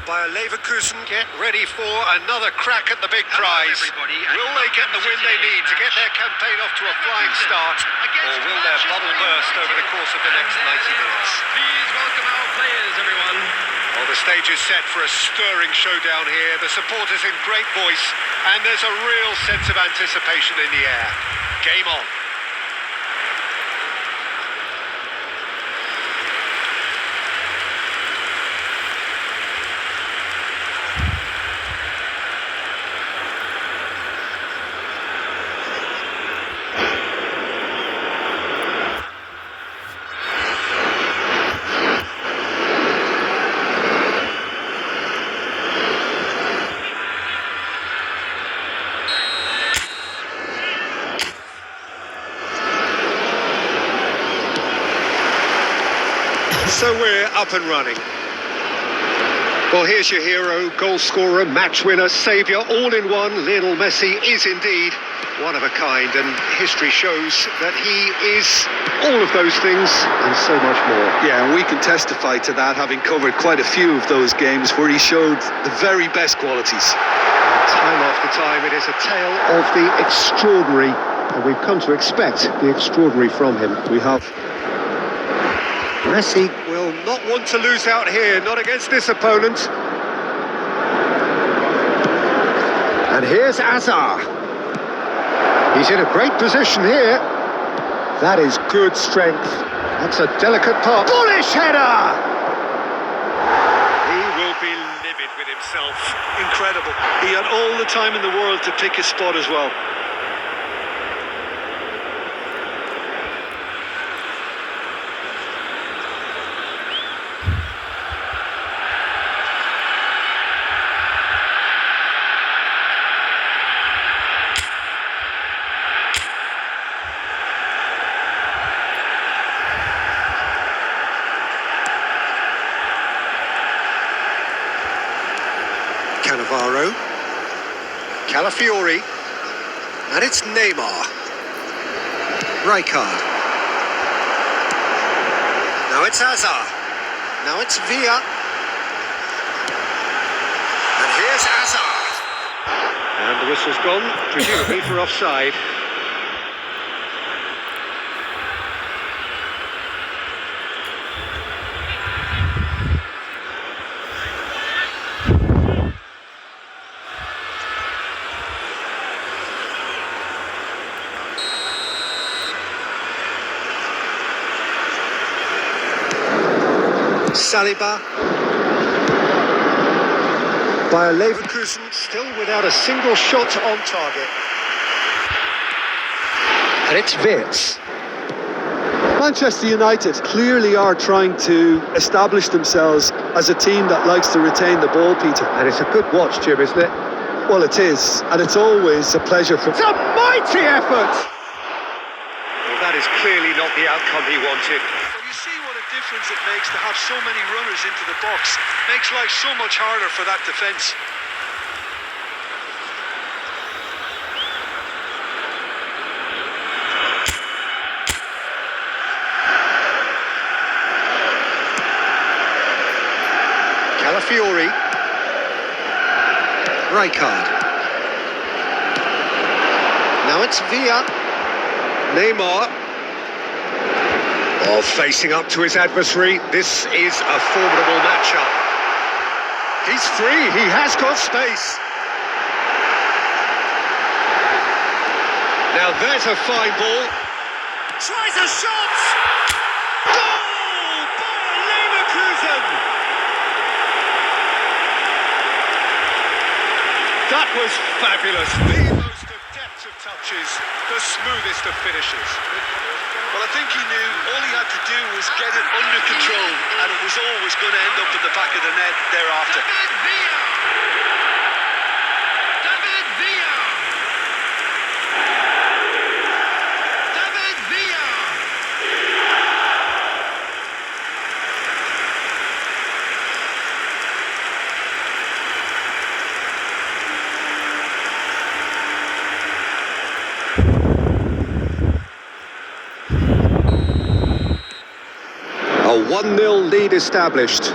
Bayer Leverkusen get ready for another crack at the big prize. Will they get the win they need to get their campaign off to a flying start, or will their bubble burst over the course of the next 90 minutes? Please welcome our players, everyone. Well, the stage is set for a stirring showdown here. The supporters in great voice, and there's a real sense of anticipation in the air. Game on. So we're up and running. Well, here's your hero, goal scorer, match winner, saviour, all in one. Lionel Messi is indeed one of a kind, and history shows that he is all of those things and so much more. Yeah, and we can testify to that, having covered quite a few of those games where he showed the very best qualities. And time after time, it is a tale of the extraordinary, and we've come to expect the extraordinary from him. We have. Messi will not want to lose out here, not against this opponent. And here's Azar. He's in a great position here. That is good strength. That's a delicate pass. Bullish header! He will be livid with himself. Incredible. He had all the time in the world to pick his spot as well. Cannavaro, Calafiori, and it's Neymar. Rijkaard. Now it's Azar. Now it's Villa. And here's Azar. And the whistle's gone, presumably for offside. Saliba. Bayer Leverkusen still without a single shot on target. And it's Wirtz. Manchester United clearly are trying to establish themselves as a team that likes to retain the ball, Peter. And it's a good watch, Jim, isn't it? Well, it is, and it's always a pleasure for... It's a mighty effort! Well, that is clearly not the outcome he wanted. You see what a difference it makes to have so many runners into the box. Makes life so much harder for that defence. Calafiori. Rijkaard. Now it's Villa. Neymar. Oh, facing up to his adversary. This is a formidable matchup. He's free. He has got space. Now there's a fine ball. Tries a shot. Goal! Bayer Leverkusen. That was fabulous. The most adept of touches, the smoothest of finishes. Well, I think he knew all he had to do was get it under control, and it was always going to end up in the back of the net thereafter. David Villa! David Villa! A 1-0 lead established.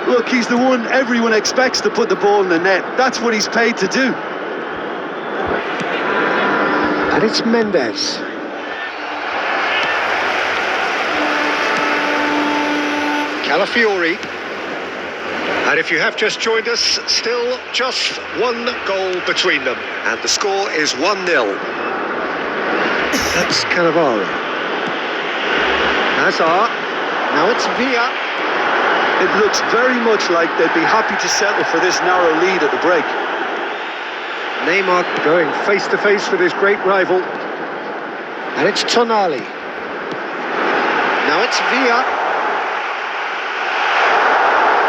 Look, he's the one everyone expects to put the ball in the net. That's what he's paid to do. And it's Mendes. Calafiori. And if you have just joined us, still just one goal between them. And the score is 1-0. That's Cannavaro. Hazard. Now it's Villa. It looks very much like they'd be happy to settle for this narrow lead at the break. Neymar going face-to-face with his great rival. And it's Tonali. Now it's Villa.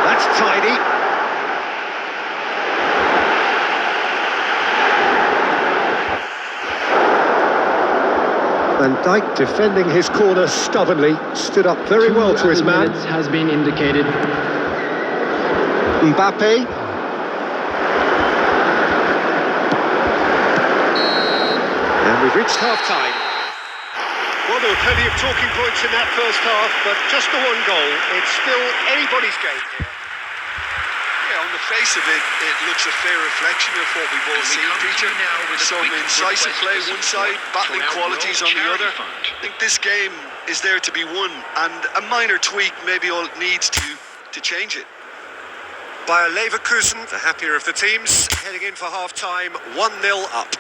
That's tidy. Van Dijk defending his corner stubbornly, stood up very well to his man. Has been indicated. Mbappe. And we've reached half-time. Well, there were plenty of talking points in that first half, but just the one goal. It's still anybody's game here. Yeah, on the face of it, it looks a fair reflection of what we've all seen, Peter. Some incisive play one side, battling qualities on the other. I think this game is there to be won, and a minor tweak maybe all it needs to change it. Bayer Leverkusen, the happier of the teams, heading in for half-time, 1-0 up.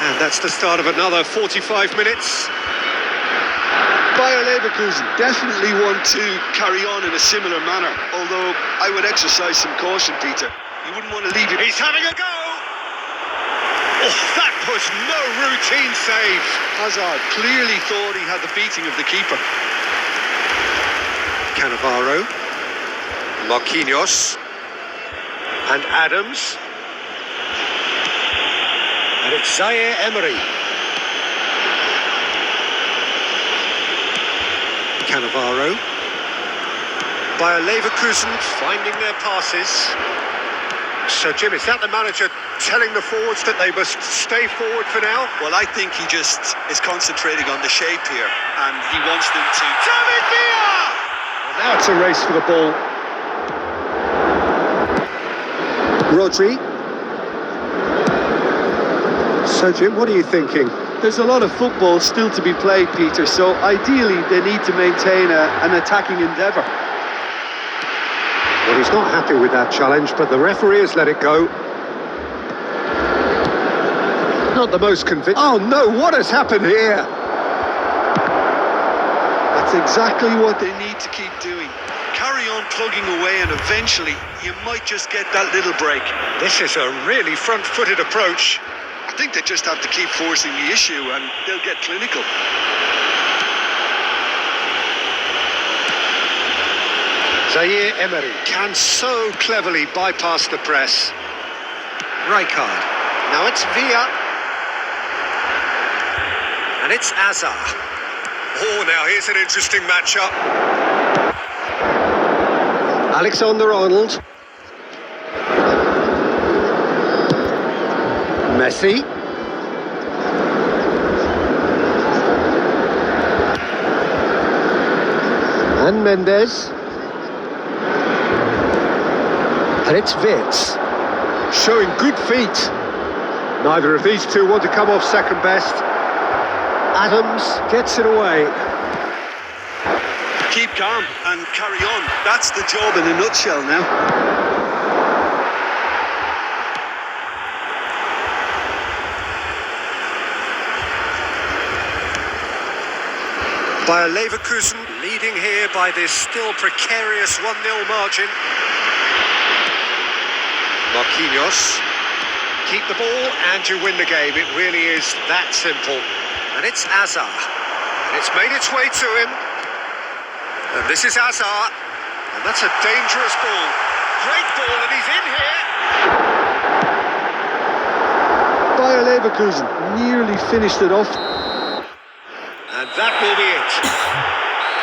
And that's the start of another 45 minutes. Bayer Leverkusen definitely want to carry on in a similar manner, although I would exercise some caution, Peter. You wouldn't want to leave it. He's having a go! Oh, that was no routine save. Hazard clearly thought he had the beating of the keeper. Cannavaro, Marquinhos, and Adams. And it's Zaire Emery. Cannavaro. Bayer Leverkusen finding their passes. So, Jim, is that the manager telling the forwards that they must stay forward for now? Well, I think he just is concentrating on the shape here, and he wants them to... David Villa! Well, now it's a race for the ball. Rodri. So, Jim, what are you thinking? There's a lot of football still to be played, Peter, so ideally they need to maintain an attacking endeavour. Well, he's not happy with that challenge, but the referee has let it go. Not the most convincing. Oh no, what has happened here? That's exactly what they need to keep doing. Carry on plugging away, and eventually you might just get that little break. This is a really front-footed approach. I think they just have to keep forcing the issue and they'll get clinical. Zaire Emery can so cleverly bypass the press. Rijkaard. Now it's Villa. And it's Hazard. Oh, now here's an interesting matchup. Alexander-Arnold. Messi. And Mendes. And it's Wirtz. Showing good feet. Neither of these two want to come off second best. Adams gets it away. Keep calm and carry on. That's the job in a nutshell now. Bayer Leverkusen leading here by this still precarious 1-0 margin. Marquinhos. Keep the ball and you win the game. It really is that simple. And it's Hazard. And it's made its way to him. And this is Hazard. And that's a dangerous ball. Great ball, and he's in here. Bayer Leverkusen nearly finished it off. And that will be it.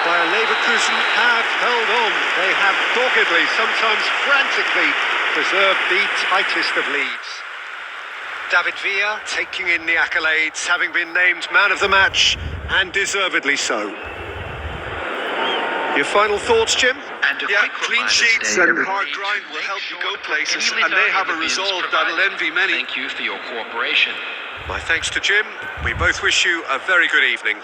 Bayer Leverkusen have held on. They have doggedly, sometimes frantically, preserved the tightest of leads. David Villa taking in the accolades, having been named man of the match, and deservedly so. Your final thoughts, Jim? And a Yeah, quick clean reminder sheets today, and everybody, hard grind to will make help you sure go that places, any and they have a litter is resolve provided. that'll envy many. Thank you for your cooperation. My thanks to Jim. We both wish you a very good evening.